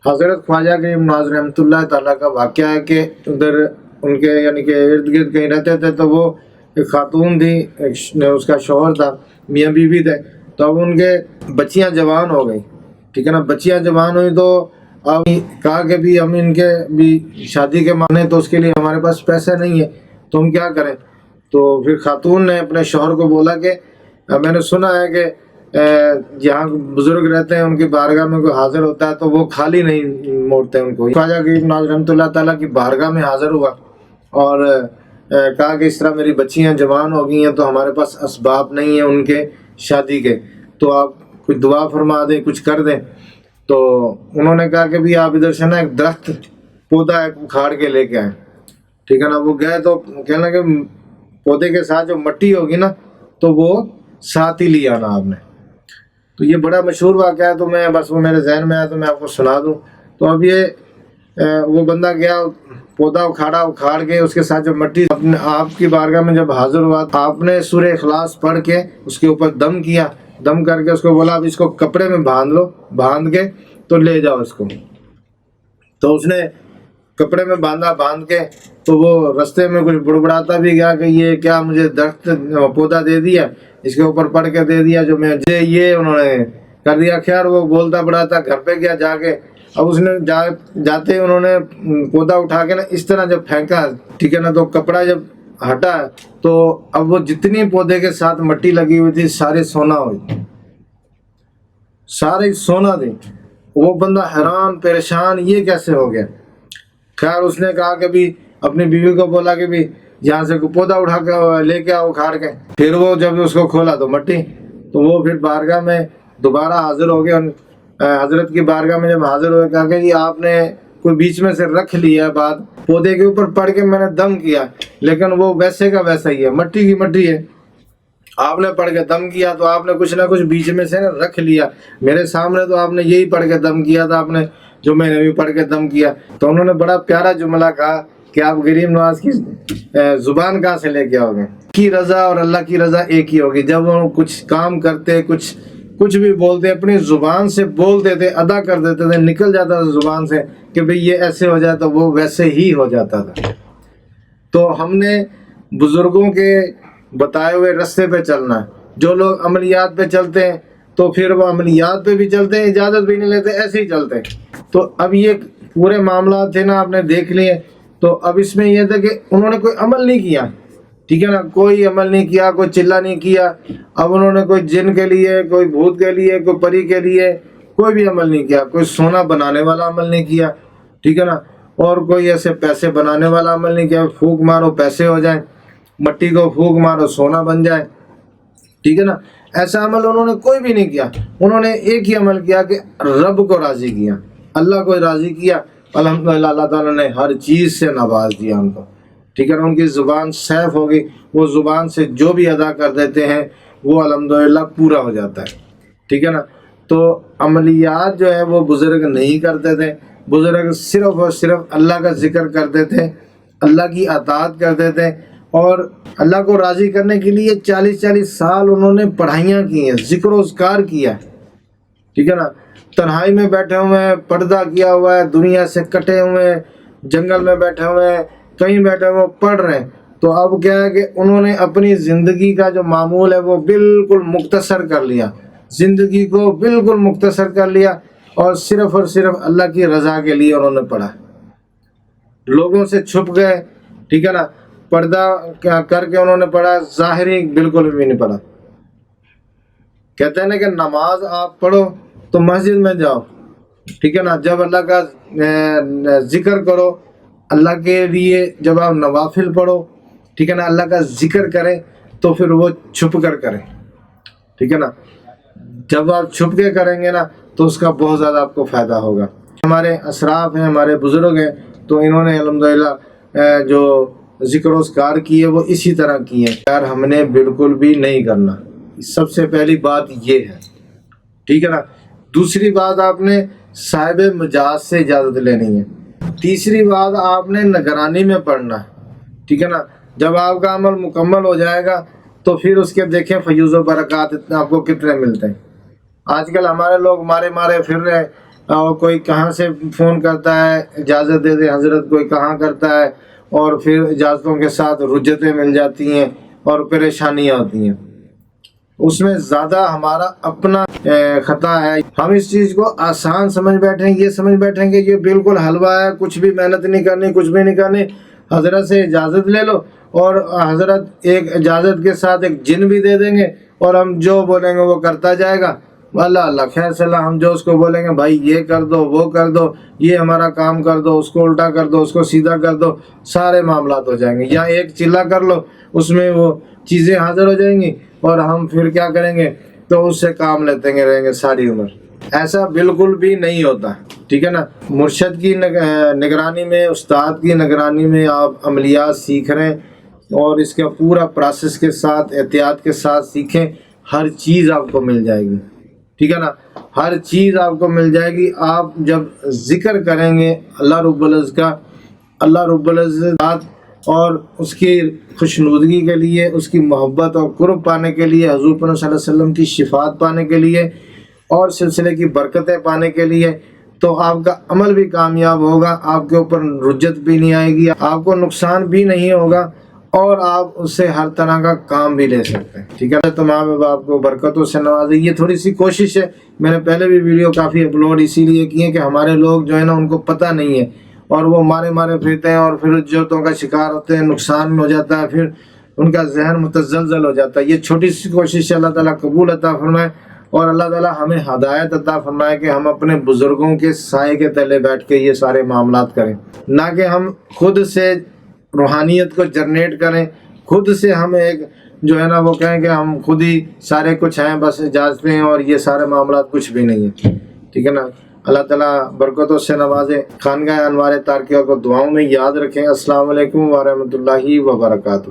حضرت خواجہ کریم نواز رحمتہ تعالیٰ کا واقعہ ہے کہ ادھر ان کے یعنی کہ ارد گرد کہیں رہتے تھے، تو وہ ایک خاتون تھی، اس کا شوہر تھا، میاں بیوی تھے، تو اب ان کے بچیاں جوان ہو گئی، ٹھیک ہے نا، بچیاں جوان ہوئی تو اب کہا کہ بھی ہم ان کے بھی شادی کے معنی تو اس کے لیے ہمارے پاس پیسے نہیں ہے، تو ہم کیا کریں؟ تو پھر خاتون نے اپنے شوہر کو بولا کہ میں نے سنا ہے کہ جہاں بزرگ رہتے ہیں ان کی بارگاہ میں کوئی حاضر ہوتا ہے تو وہ خالی نہیں موڑتے ان کو۔ خواجہ کریم نواز رحمۃ اللہ تعالیٰ کی بارگاہ میں حاضر ہوا اور کہا کہ اس طرح میری بچیاں جوان ہو گئی ہیں تو ہمارے پاس اسباب نہیں ہیں ان کے شادی کے، تو آپ کچھ دعا فرما دیں، کچھ کر دیں۔ تو انہوں نے کہا کہ بھی آپ ادھر سے نا ایک درخت پودا ایک اکھاڑ کے لے کے آئیں، ٹھیک ہے نا۔ وہ گئے تو کہنا کہ پودے کے ساتھ جو مٹی ہوگی نا تو وہ ساتھ ہی لے آنا آپ نے۔ تو یہ بڑا مشہور واقعہ ہے، تو میں بس وہ میرے ذہن میں آیا تو میں آپ کو سنا دوں۔ تو اب یہ وہ بندہ گیا، پودا اکھاڑ کے اس کے ساتھ جو مٹی آپ کی بارگاہ میں جب حاضر ہوا، آپ نے سورہ اخلاص پڑھ کے اس کے اوپر دم کیا، دم کر کے اس کو بولا اب اس کو کپڑے میں باندھ لو، باندھ کے تو لے جاؤ اس کو۔ تو اس نے کپڑے میں باندھ کے تو وہ رستے میں کچھ بڑبڑاتا بھی گیا کہ یہ کیا مجھے درخت پودا دے دیا، اس کے اوپر پڑھ کے دے دیا جو میں یہ انہوں نے کر دیا۔ خیر وہ بولتا بڑا تھا، گھر پہ گیا جا کے، اب اس نے جاتے انہوں نے پودا اٹھا کے نا اس طرح جب پھینکا، ٹھیک ہے نا، تو کپڑا جب ہٹا تو اب وہ جتنی پودے کے ساتھ مٹی لگی ہوئی تھی سارے سونا ہوئی، سارے سونا تھی۔ وہ بندہ حیران پریشان، یہ کیسے ہو گیا؟ خیر اس نے کہا کہ بھی اپنی بیوی کو بولا کہ بھی یہاں سے پودا اٹھا کے لے کے آؤ اکھاڑ کے۔ پھر وہ جب اس کو کھولا تو مٹی، تو وہ پھر بارگاہ میں دوبارہ حاضر ہو گئے، حضرت کی بارگاہ میں جب حاضر ہوئے کہا کہ آپ نے کوئی بیچ میں سے رکھ لیا بات، پودے کے اوپر پڑھ کے میں نے دم کیا لیکن وہ ویسے کا ویسا ہی ہے، مٹی کی مٹی ہے، آپ نے پڑھ کے دم کیا تو آپ نے کچھ نہ کچھ بیچ میں سے رکھ لیا، میرے سامنے تو آپ نے یہی پڑھ کے دم کیا تھا، آپ نے جو میں نے بھی پڑھ کے دم کیا۔ تو انہوں نے بڑا پیارا جملہ کہا کہ آپ کریم نواز کی زبان کہاں سے لے کے آؤ گے؟ کی رضا اور اللہ کی رضا ایک ہی ہوگی۔ جب وہ کچھ کام کرتے، کچھ بھی بولتے، اپنی زبان سے بولتے تھے، ادا کر دیتے تھے، نکل جاتا تھا زبان سے کہ بھئی یہ ایسے ہو جائے تو وہ ویسے ہی ہو جاتا تھا۔ تو ہم نے بزرگوں کے بتائے ہوئے رستے پہ چلنا ہے۔ جو لوگ عملیات پہ چلتے ہیں تو پھر وہ عملیات پہ بھی چلتے ہیں، اجازت بھی نہیں لیتے، ایسے ہی چلتے ہیں۔ تو اب یہ پورے معاملات تھے نا، آپ نے دیکھ لیے۔ تو اب اس میں یہ تھا کہ انہوں نے کوئی عمل نہیں کیا، ٹھیک ہے نا، کوئی عمل نہیں کیا، کوئی چلہ نہیں کیا۔ اب انہوں نے کوئی جن کے لیے، کوئی بھوت کے لیے، کوئی پری کے لیے کوئی بھی عمل نہیں کیا، کوئی سونا بنانے والا عمل نہیں کیا، ٹھیک ہے نا، اور کوئی ایسے پیسے بنانے والا عمل نہیں کیا، پھونک مارو پیسے ہو جائیں، مٹی کو پھونک مارو سونا بن جائے، ٹھیک ہے نا، ایسا عمل انہوں نے کوئی بھی نہیں کیا۔ انہوں نے ایک ہی عمل کیا کہ رب کو راضی کیا، اللہ کو راضی کیا۔ الحمدللہ اللہ تعالیٰ نے ہر چیز سے نواز دیا ان کو، ٹھیک ہے نا، ان کی زبان سیف ہوگی، وہ زبان سے جو بھی ادا کر دیتے ہیں وہ الحمدللہ پورا ہو جاتا ہے، ٹھیک ہے نا۔ تو عملیات جو ہے وہ بزرگ نہیں کرتے تھے، بزرگ صرف اور صرف اللہ کا ذکر کرتے تھے، اللہ کی اطاعت کرتے تھے، اور اللہ کو راضی کرنے کے لیے 40 سال انہوں نے پڑھائیاں کی ہیں، ذکر و اذکار کیا ہے، ٹھیک ہے نا، تنہائی میں بیٹھے ہوئے ہیں، پردہ کیا ہوا ہے، دنیا سے کٹے ہوئے ہیں، جنگل میں بیٹھے ہوئے ہیں، کہیں بیٹھے ہوئے پڑھ رہے ہیں۔ تو اب کیا ہے کہ انہوں نے اپنی زندگی کا جو معمول ہے وہ بالکل مختصر کر لیا، زندگی کو بالکل مختصر کر لیا، اور صرف اللہ کی رضا کے لیے انہوں نے پڑھا، لوگوں سے چھپ گئے، ٹھیک ہے نا، پردہ کر کے انہوں نے پڑھا، ظاہری بالکل بھی نہیں پڑھا۔ کہتے ہیں نا کہ نماز آپ پڑھو تو مسجد میں جاؤ، ٹھیک ہے نا، جب اللہ کا ذکر کرو، اللہ کے لیے جب آپ نوافل پڑھو، ٹھیک ہے نا، اللہ کا ذکر کریں تو پھر وہ چھپ کر کریں، ٹھیک ہے نا، جب آپ چھپ کے کریں گے نا تو اس کا بہت زیادہ آپ کو فائدہ ہوگا۔ ہمارے اسراف ہیں، ہمارے بزرگ ہیں، تو انہوں نے الحمدللہ جو ذکر و اذکار کی ہے وہ اسی طرح کی ہے، یار ہم نے بالکل بھی نہیں کرنا۔ سب سے پہلی بات یہ ہے، ٹھیک ہے نا۔ دوسری بات آپ نے صاحب مجاز سے اجازت لینی ہے۔ تیسری بات آپ نے نگرانی میں پڑھنا ہے، ٹھیک ہے نا۔ جب آپ کا عمل مکمل ہو جائے گا تو پھر اس کے دیکھیں فیوز و برکات آپ کو کتنے ملتے ہیں۔ آج کل ہمارے لوگ مارے پھر رہے ہیں اور کوئی کہاں سے فون کرتا ہے اجازت دے دے حضرت، کوئی کہاں کرتا ہے، اور پھر اجازتوں کے ساتھ رجتیں مل جاتی ہیں اور پریشانیاں ہوتی ہیں۔ اس میں زیادہ ہمارا اپنا خطا ہے۔ ہم اس چیز کو آسان سمجھ بیٹھیں، یہ سمجھ بیٹھیں کہ یہ بالکل حلوہ ہے، کچھ بھی محنت نہیں کرنی، کچھ بھی نہیں کرنی، حضرت سے اجازت لے لو، اور حضرت ایک اجازت کے ساتھ ایک جن بھی دے دیں گے، اور ہم جو بولیں گے وہ کرتا جائے گا۔ اللہ اللہ خیر صلی اللہ، ہم جو اس کو بولیں گے بھائی یہ کر دو، وہ کر دو، یہ ہمارا کام کر دو، اس کو الٹا کر دو، اس کو سیدھا کر دو، سارے معاملات ہو جائیں گے۔ یا ایک چلا کر لو، اس میں وہ چیزیں حاضر ہو جائیں گی، اور ہم پھر کیا کریں گے، تو اس سے کام لیتے رہیں گے ساری عمر۔ ایسا بالکل بھی نہیں ہوتا، ٹھیک ہے نا۔ مرشد کی نگرانی میں، استاد کی نگرانی میں آپ عملیات سیکھ رہے ہیں، اور اس کا پورا پروسیس کے ساتھ احتیاط کے ساتھ سیکھیں، ہر چیز آپ کو مل جائے گی، ٹھیک ہے نا، ہر چیز آپ کو مل جائے گی۔ آپ جب ذکر کریں گے اللہ رب العزت کا، اللہ رب العزت اور اس کی خوشنودگی کے لیے، اس کی محبت اور قرب پانے کے لیے، حضور پر صلی اللہ علیہ وسلم کی شفاعت پانے کے لیے، اور سلسلے کی برکتیں پانے کے لیے، تو آپ کا عمل بھی کامیاب ہوگا، آپ کے اوپر رجت بھی نہیں آئے گی، آپ کو نقصان بھی نہیں ہوگا، اور آپ اس سے ہر طرح کا کام بھی لے سکتے ہیں، ٹھیک ہے۔ تو ماں باپ کو برکتوں سے نوازے، یہ تھوڑی سی کوشش ہے۔ میں نے پہلے بھی ویڈیو کافی اپلوڈ اسی لیے کی ہے کہ ہمارے لوگ جو ہے نا ان کو پتہ نہیں ہے، اور وہ مارے پھرتے ہیں، اور پھر جوتوں کا شکار ہوتے ہیں، نقصان ہو جاتا ہے، پھر ان کا ذہن متزلزل ہو جاتا ہے۔ یہ چھوٹی سی کوشش ہے، اللہ تعالیٰ قبول عطا فرمائے، اور اللہ تعالیٰ ہمیں ہدایت عطا فرمائے کہ ہم اپنے بزرگوں کے سائے کے تلے بیٹھ کے یہ سارے معاملات کریں، نہ کہ ہم خود سے روحانیت کو جنریٹ کریں، خود سے ہم ایک جو ہے نا وہ کہیں کہ ہم خود ہی سارے کچھ ہیں، بس اجازتیں ہیں، اور یہ سارے معاملات کچھ بھی نہیں ہیں، ٹھیک ہے نا۔ اللہ تعالیٰ برکتوں سے نوازے۔ خانقاہ انوار تارکیہ کو دعاؤں میں یاد رکھیں۔ السلام علیکم ورحمۃ اللہ وبرکاتہ۔